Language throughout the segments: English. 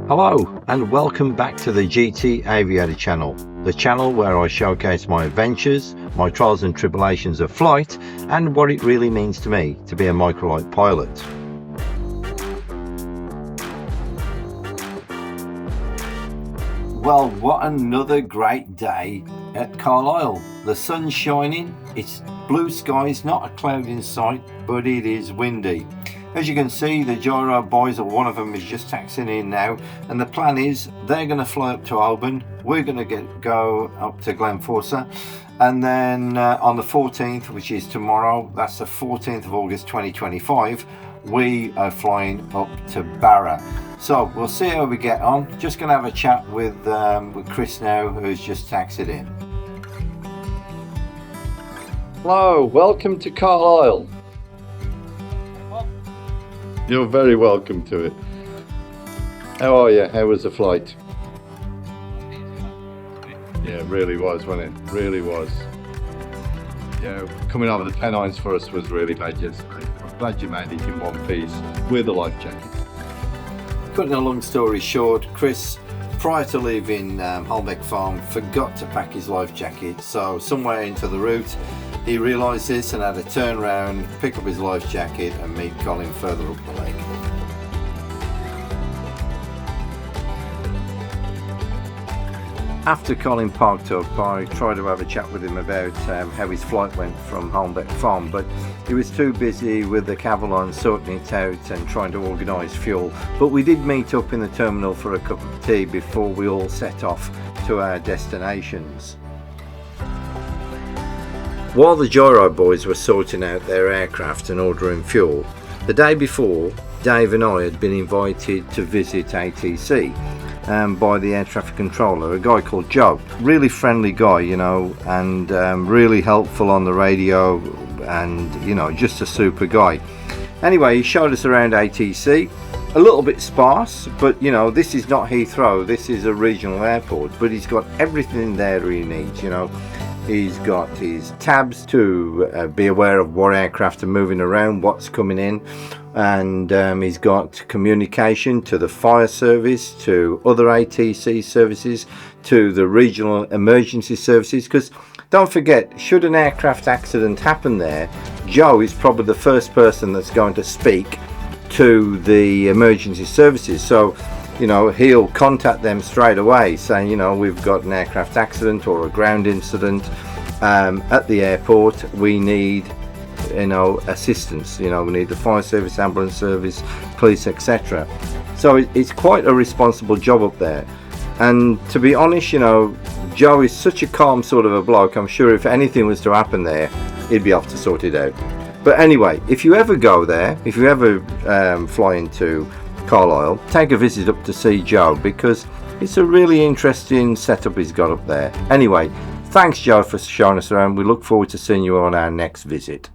Hello and welcome back to the GT Aviator channel, the channel where I showcase my adventures, my trials and tribulations of flight, and what it really means to me to be a microlight pilot. Well, what another great day at Carlisle. The sun's shining, it's blue skies, not a cloud in sight, but it is windy. As you can see, the Gyro Boys, or one of them, is just taxiing in now, and the plan is they're going to fly up to Oban, we're going to go up to Glenforsa, and then on the 14th, which is tomorrow, that's the 14th of August 2025, we are flying up to Barra. So we'll see how we get on. Just going to have a chat with Chris now, who's just taxied in. Hello, welcome to Carlisle. You're very welcome to it. How are you? How was the flight? Yeah, it really was, wasn't it? Really was. Yeah, coming over the Pennines for us was really bad yesterday. I'm glad you made it in one piece with a life jacket. Cutting a long story short, Chris, prior to leaving Holbeck Farm, forgot to pack his life jacket. So somewhere into the route, he realised this and had to turn around, pick up his life jacket and meet Colin further up the lake. After Colin parked up, I tried to have a chat with him about how his flight went from Holbeck Farm, but he was too busy with the Cavalon sorting it out and trying to organise fuel. But we did meet up in the terminal for a cup of tea before we all set off to our destinations. While the Gyro Boys were sorting out their aircraft and ordering fuel, the day before, Dave and I had been invited to visit ATC by the air traffic controller, a guy called Joe. Really friendly guy, you know, and really helpful on the radio, and, you know, just a super guy. Anyway, he showed us around ATC, a little bit sparse, but, you know, this is not Heathrow, this is a regional airport, but he's got everything there he needs, you know. He's got his tabs to be aware of what aircraft are moving around, what's coming in, and he's got communication to the fire service, to other ATC services, to the regional emergency services, because don't forget, should an aircraft accident happen there, Joe is probably the first person that's going to speak to the emergency services. So, you know, he'll contact them straight away saying, you know, we've got an aircraft accident or a ground incident at the airport, we need, you know, assistance, you know, we need the fire service, ambulance service, police, etc. So it's quite a responsible job up there. And to be honest, you know, Joe is such a calm sort of a bloke, I'm sure if anything was to happen there, he'd be off to sort it out. But anyway, if you ever go there, if you ever fly into Carlisle, take a visit up to see Joe, because it's a really interesting setup he's got up there. Anyway, thanks Joe for showing us around. We look forward to seeing you on our next visit.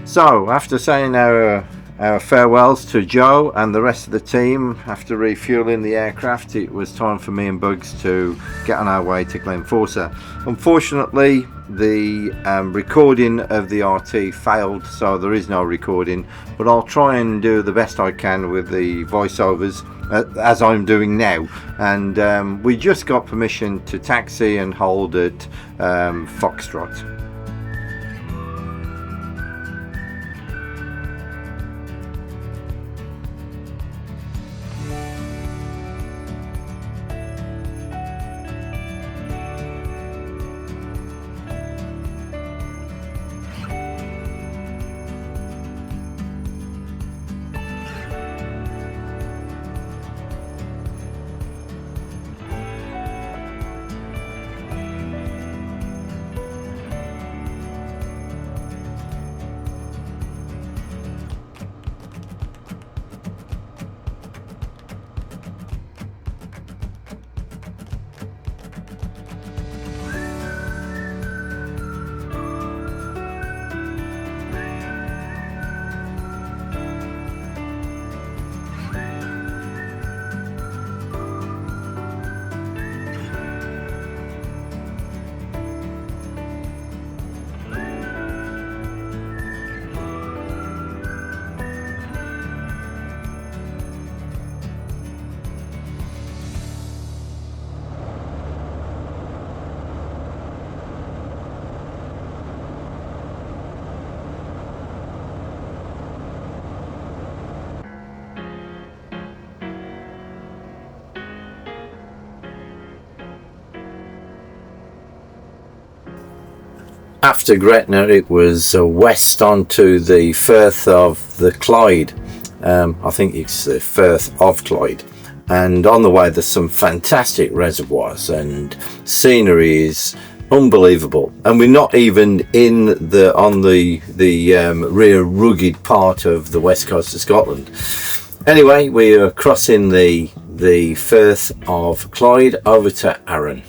So, after saying our farewells to Joe and the rest of the team, after refueling the aircraft, it was time for me and Bugs to get on our way to Glenforsa. Unfortunately, the recording of the RT failed, so there is no recording, but I'll try and do the best I can with the voiceovers as I'm doing now. And we just got permission to taxi and hold at Foxtrot. after Gretna, it was west onto the Firth of the Clyde. I think it's the Firth of Clyde. And on the way, there's some fantastic reservoirs, and scenery is unbelievable. And we're not even on the rear rugged part of the west coast of Scotland. Anyway, we are crossing the Firth of Clyde over to Arran.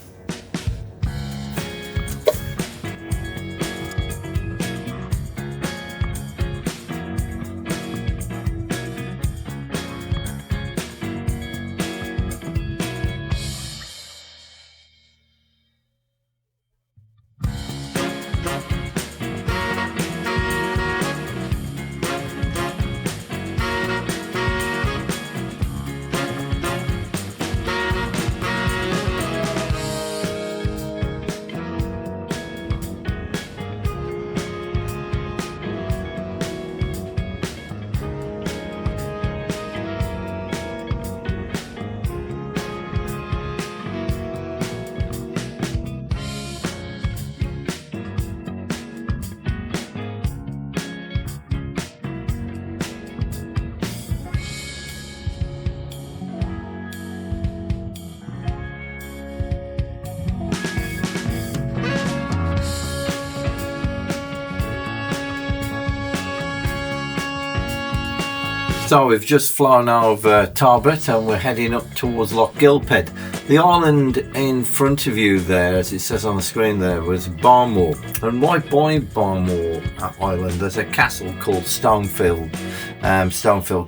So we've just flown over Tarbert and we're heading up towards Loch Gilphead. The island in front of you there, as it says on the screen there, was Barmore. And right by Barmore Island there's a castle called Stonefield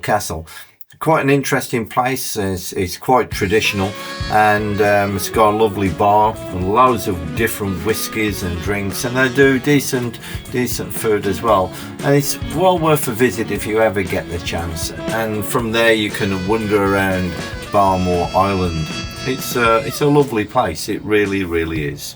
Castle. Quite an interesting place. It's quite traditional, and it's got a lovely bar and loads of different whiskies and drinks, and they do decent food as well. And it's well worth a visit if you ever get the chance. And from there you can wander around Barmore Island. It's a lovely place. It really is.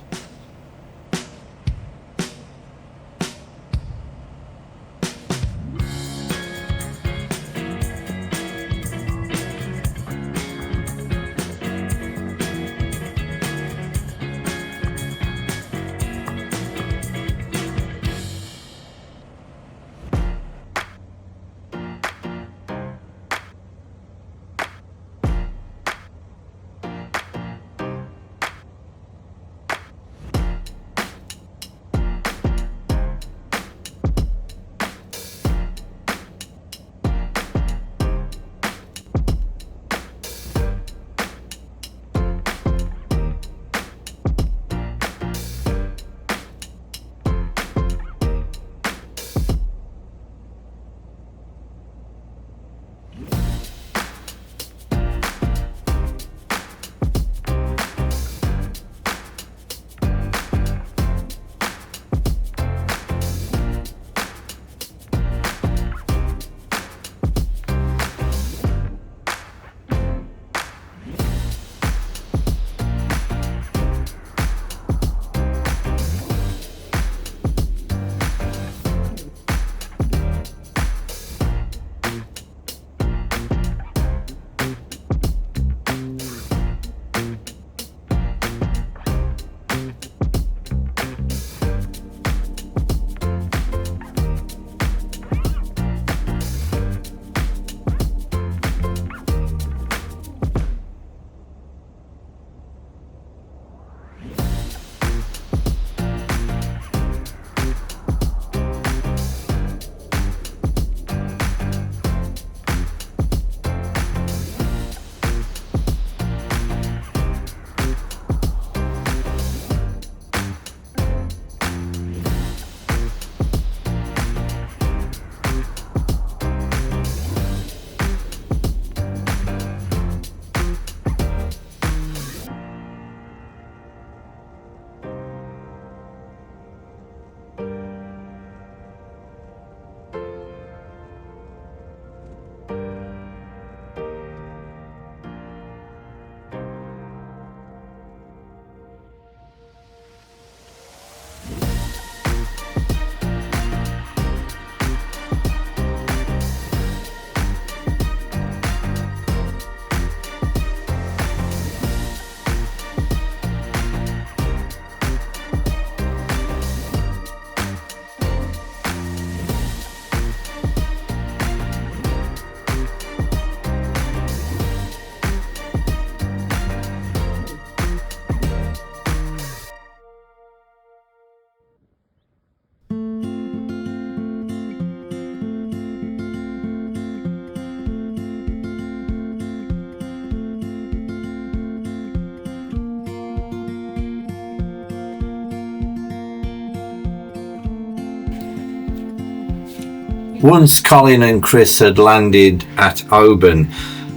once Colin and Chris had landed at Oban,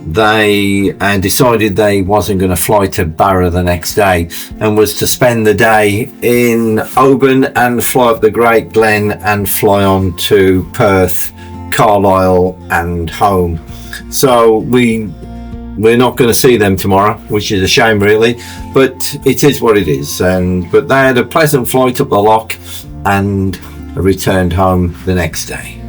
they decided they wasn't going to fly to Barra the next day, and was to spend the day in Oban and fly up the Great Glen and fly on to Perth, Carlisle and home. So we're not going to see them tomorrow, which is a shame really, but it is what it is. But they had a pleasant flight up the loch and returned home the next day.